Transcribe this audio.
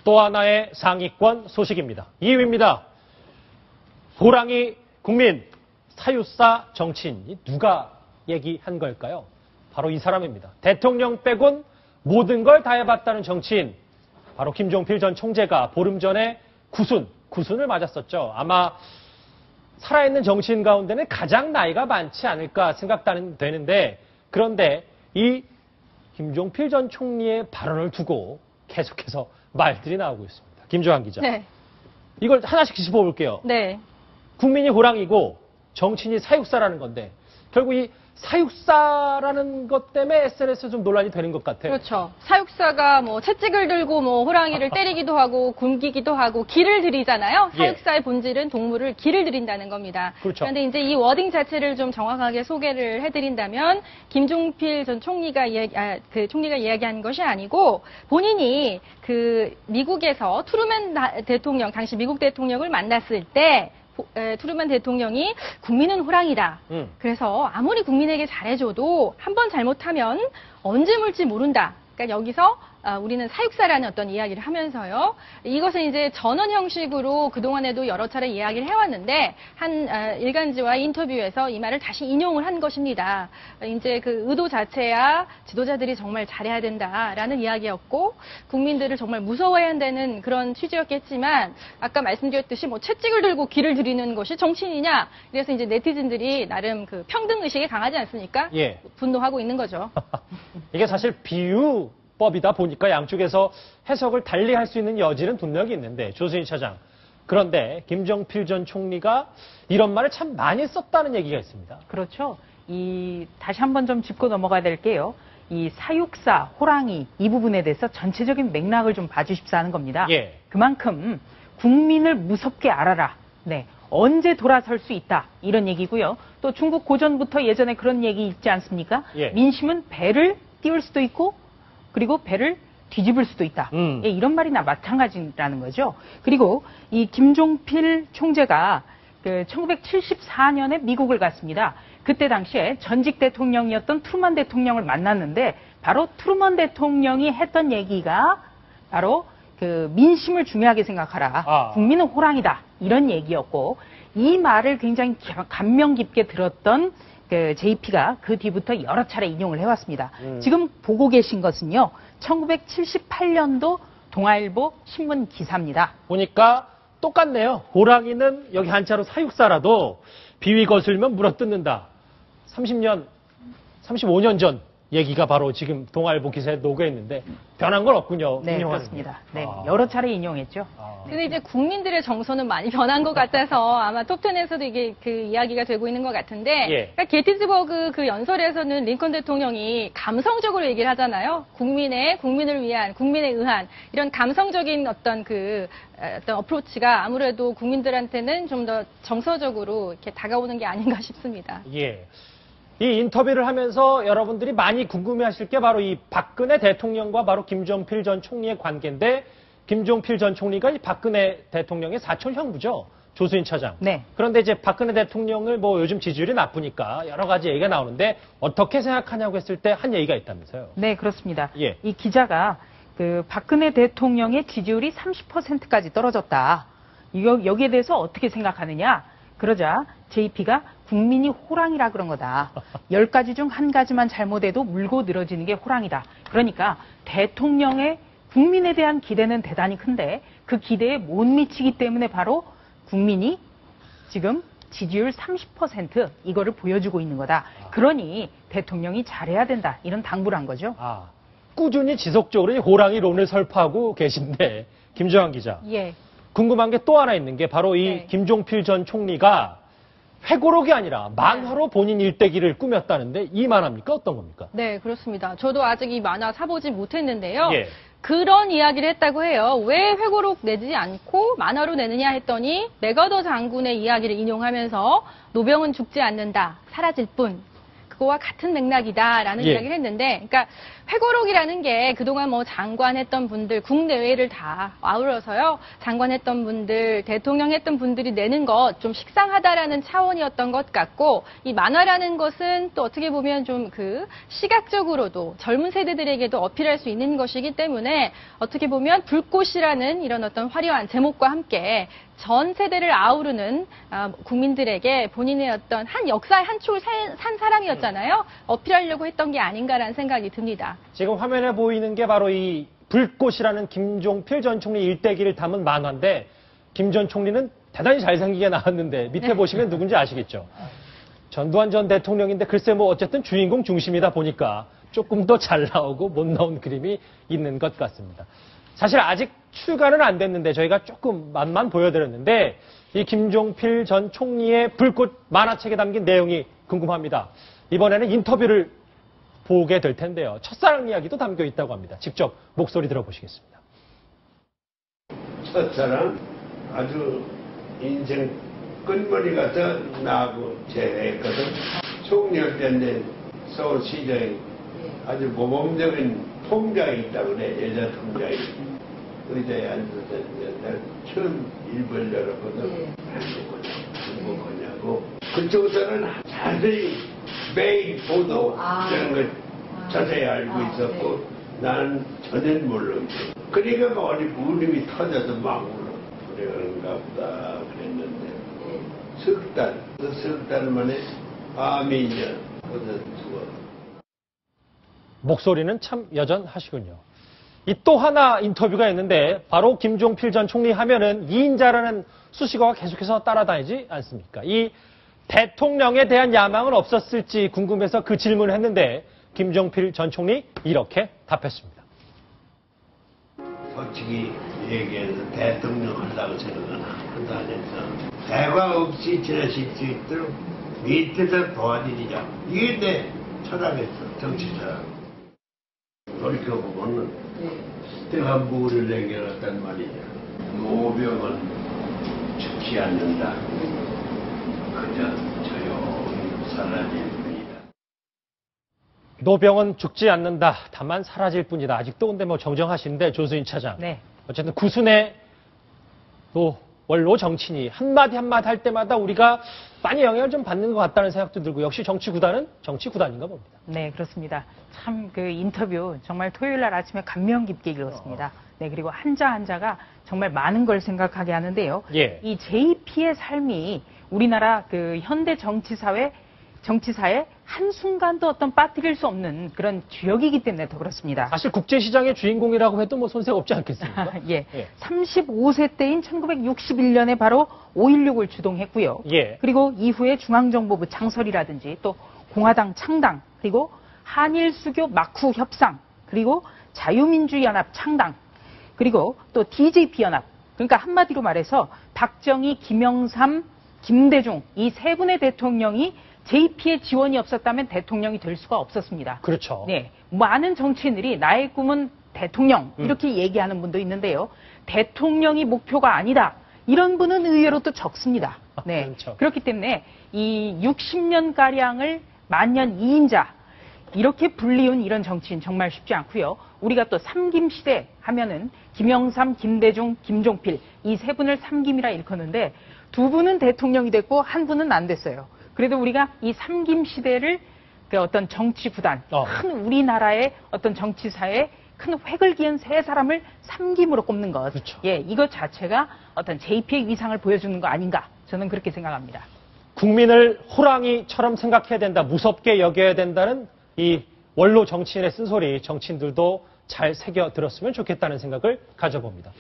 또 하나의 상위권 소식입니다. 2위입니다. 호랑이 국민 사유사 정치인 누가 얘기한 걸까요? 바로 이 사람입니다. 대통령 빼곤 모든 걸 다 해봤다는 정치인. 바로 김종필 전 총재가 보름 전에 구순을 맞았었죠. 아마 살아있는 정치인 가운데는 가장 나이가 많지 않을까 생각되는데, 그런데 이 김종필 전 총리의 발언을 두고 계속해서 말들이 나오고 있습니다. 김조한 기자. 네. 이걸 하나씩 짚어볼게요. 네. 국민이 호랑이고 정치인이 사육사라는 건데, 결국 이 사육사라는 것 때문에 SNS에 좀 논란이 되는 것 같아요. 그렇죠. 사육사가 뭐 채찍을 들고 뭐 호랑이를 때리기도 하고 굶기기도 하고 기를 들이잖아요. 사육사의 본질은 동물을 기를 들인다는 겁니다. 그렇죠. 그런데 이제 이 워딩 자체를 좀 정확하게 소개를 해드린다면 김종필 전 총리가 이야기한 것이 아니고 본인이 그 미국에서 트루먼 대통령, 당시 미국 대통령을 만났을 때 트루먼 대통령이 국민은 호랑이다. 그래서 아무리 국민에게 잘해줘도 한 번 잘못하면 언제 물지 모른다. 그러니까 여기서 우리는 사육사라는 어떤 이야기를 하면서요. 이것은 이제 전원 형식으로 그동안에도 여러 차례 이야기를 해왔는데 한 일간지와 인터뷰에서 이 말을 다시 인용을 한 것입니다. 이제 그 의도 자체야 지도자들이 정말 잘해야 된다라는 이야기였고 국민들을 정말 무서워해야 한다는 그런 취지였겠지만 아까 말씀드렸듯이 뭐 채찍을 들고 기를 들이는 것이 정치인이냐. 그래서 이제 네티즌들이 나름 그 평등 의식이 강하지 않습니까? 예. 분노하고 있는 거죠. 이게 사실 비유법이다 보니까 양쪽에서 해석을 달리할 수 있는 여지는 분명히 있는데, 조순희 차장. 그런데 김종필 전 총리가 이런 말을 참 많이 썼다는 얘기가 있습니다. 그렇죠. 다시 한번 좀 짚고 넘어가야 될 게요. 이 사육사, 호랑이 이 부분에 대해서 전체적인 맥락을 좀 봐주십사 하는 겁니다. 예. 그만큼 국민을 무섭게 알아라. 네. 언제 돌아설 수 있다. 이런 얘기고요. 또 중국 고전부터 예전에 그런 얘기 있지 않습니까? 예. 민심은 배를 띄울 수도 있고 그리고 배를 뒤집을 수도 있다. 예, 이런 말이나 마찬가지라는 거죠. 그리고 이 김종필 총재가 1974년에 미국을 갔습니다. 그때 당시에 전직 대통령이었던 트루먼 대통령을 만났는데 바로 트루먼 대통령이 했던 얘기가 바로 그 민심을 중요하게 생각하라. 국민은 호랑이다. 이런 얘기였고 이 말을 굉장히 감명 깊게 들었던 JP가 그 뒤부터 여러 차례 인용을 해왔습니다. 지금 보고 계신 것은요. 1978년도 동아일보 신문 기사입니다. 보니까 똑같네요. 호랑이는 여기 한자로 사육사라도 비위 거슬면 물어뜯는다. 35년 전 얘기가 바로 지금 동아일보 기사에 녹여있는데 변한 건 없군요. 네, 그렇습니다. 네, 여러 차례 인용했죠. 근데 이제 국민들의 정서는 많이 변한 것 같아서 아마 톱10에서도 이게 그 이야기가 되고 있는 것 같은데, 예. 그러니까 게티즈버그 그 연설에서는 링컨 대통령이 감성적으로 얘기를 하잖아요. 국민을 위한, 국민에 의한 이런 감성적인 어떤 어떤 어프로치가 아무래도 국민들한테는 좀 더 정서적으로 이렇게 다가오는 게 아닌가 싶습니다. 예. 이 인터뷰를 하면서 여러분들이 많이 궁금해하실 게 바로 이 박근혜 대통령과 바로 김종필 전 총리의 관계인데, 김종필 전 총리가 이 박근혜 대통령의 사촌 형부죠. 조수인 차장. 네. 그런데 이제 박근혜 대통령을 뭐 요즘 지지율이 나쁘니까 여러 가지 얘기가 나오는데 어떻게 생각하냐고 했을 때 한 얘기가 있다면서요. 네, 그렇습니다. 예. 이 기자가 박근혜 대통령의 지지율이 30%까지 떨어졌다. 여기에 대해서 어떻게 생각하느냐? 그러자 JP가 국민이 호랑이라 그런 거다. 10가지 중 한 가지만 잘못해도 물고 늘어지는 게 호랑이다. 그러니까 대통령의 국민에 대한 기대는 대단히 큰데 그 기대에 못 미치기 때문에 바로 국민이 지금 지지율 30% 이거를 보여주고 있는 거다. 그러니 대통령이 잘해야 된다. 이런 당부를 한 거죠. 꾸준히 지속적으로 이 호랑이론을 설파하고 계신데, 김조한 기자. 예. 궁금한 게 또 하나 있는 게 바로 이 네. 김종필 전 총리가 회고록이 아니라 만화로 본인 일대기를 꾸몄다는데 이 만화입니까? 어떤 겁니까? 네, 그렇습니다. 저도 아직 이 만화 사보지 못했는데요. 예. 그런 이야기를 했다고 해요. 왜 회고록 내지 않고 만화로 내느냐 했더니 맥어더 장군의 이야기를 인용하면서 노병은 죽지 않는다. 사라질 뿐. 그거와 같은 맥락이다라는 예. 이야기를 했는데, 그러니까 회고록이라는 게 그동안 뭐 장관했던 분들, 국내외를 다 아우러서요, 장관했던 분들, 대통령 했던 분들이 내는 것 좀 식상하다라는 차원이었던 것 같고, 이 만화라는 것은 또 어떻게 보면 좀 그 시각적으로도 젊은 세대들에게도 어필할 수 있는 것이기 때문에 어떻게 보면 불꽃이라는 이런 어떤 화려한 제목과 함께 전 세대를 아우르는 국민들에게 본인의 어떤 한 역사의 한 축을 산 사람이었잖아요. 어필하려고 했던 게 아닌가라는 생각이 듭니다. 지금 화면에 보이는 게 바로 이 불꽃이라는 김종필 전 총리 일대기를 담은 만화인데 김 전 총리는 대단히 잘생기게 나왔는데 밑에 보시면 누군지 아시겠죠? 전두환 전 대통령인데 글쎄 뭐 어쨌든 주인공 중심이다 보니까 조금 더 잘 나오고 못 나온 그림이 있는 것 같습니다. 사실 아직 출간은 안 됐는데 저희가 조금 맛만 보여드렸는데 이 김종필 전 총리의 불꽃 만화책에 담긴 내용이 궁금합니다. 이번에는 인터뷰를 보게 될 텐데요. 첫사랑 이야기도 담겨 있다고 합니다. 직접 목소리 들어보시겠습니다. 첫사랑 아주 인생 끝머리 같아 나하고 제했거든. 총리할 때는 서울시장에 아주 모범적인 통장이 있다고 그래. 여자 통장이. 의자에 앉아서 내가 처음 일본 열었거든. 행복하냐고. 그쪽에서는 자세히 매일 보도 그런 걸 자세히 알고 있었고 나는 전혀 모르고 그러니까 어디 울음이 터져서 막 울어. 그런가 보다 그랬는데 석 달 만에 암이 이제 얻어주고 목소리는 참 여전하시군요. 이 또 하나 인터뷰가 있는데 바로 김종필 전 총리 하면은 이인자라는 수식어가 계속해서 따라다니지 않습니까? 이 대통령에 대한 야망은 없었을지 궁금해서 그 질문을 했는데 김종필 전 총리 이렇게 답했습니다. 솔직히 얘기해서 대통령 하려고 생각은 하나도 안 했어. 대과 없이 지나실 수 있도록 밑에서 도와드리자. 이게 내 철학이었어. 정치 철학. 돌이켜보면은 대한민국을 내겨놨단 말이냐. 노병은 죽지 않는다. 그저 조용히 사라질 뿐이다. 노병은 죽지 않는다. 다만 사라질 뿐이다. 아직도 근데 뭐 정정하시는데 조수인 차장. 네. 어쨌든 구순의 또 원로 정치인이 한마디 한마디 할 때마다 우리가 많이 영향을 좀 받는 것 같다는 생각도 들고 역시 정치 구단은 정치 구단인가 봅니다. 네, 그렇습니다. 참 그 인터뷰 정말 토요일 날 아침에 감명 깊게 읽었습니다. 네, 그리고 한자 한자가 정말 많은 걸 생각하게 하는데요. 예. 이 JP의 삶이 우리나라 그 현대 정치사의 한순간도 어떤 빠뜨릴 수 없는 그런 주역이기 때문에 더 그렇습니다. 사실 국제시장의 주인공이라고 해도 뭐 손색 없지 않겠습니까? 예. 예. 35세 때인 1961년에 바로 5.16을 주동했고요. 예. 그리고 이후에 중앙정보부 창설이라든지 또 공화당 창당, 그리고 한일수교 마쿠 협상, 그리고 자유민주연합 창당, 그리고 또 DJP-연합. 그러니까 한마디로 말해서 박정희, 김영삼, 김대중 이 세 분의 대통령이 JP의 지원이 없었다면 대통령이 될 수가 없었습니다. 그렇죠. 네, 많은 정치인들이 나의 꿈은 대통령 이렇게 얘기하는 분도 있는데요. 대통령이 목표가 아니다. 이런 분은 의외로 또 적습니다. 네, 그렇죠. 그렇기 때문에 이 60년 가량을 만년 2인자 이렇게 불리운 이런 정치인 정말 쉽지 않고요. 우리가 또 삼김 시대 하면은 김영삼, 김대중, 김종필 이 세 분을 삼김이라 일컫는데 두 분은 대통령이 됐고 한 분은 안 됐어요. 그래도 우리가 이 삼김 시대를 그 어떤 정치 구단, 큰 우리나라의 어떤 정치사에 큰 획을 기은 세 사람을 삼김으로 꼽는 것. 그렇죠. 예, 이것 자체가 어떤 JP의 위상을 보여주는 거 아닌가. 저는 그렇게 생각합니다. 국민을 호랑이처럼 생각해야 된다. 무섭게 여겨야 된다는 이 원로 정치인의 쓴소리 정치인들도 잘 새겨 들었으면 좋겠다는 생각을 가져봅니다.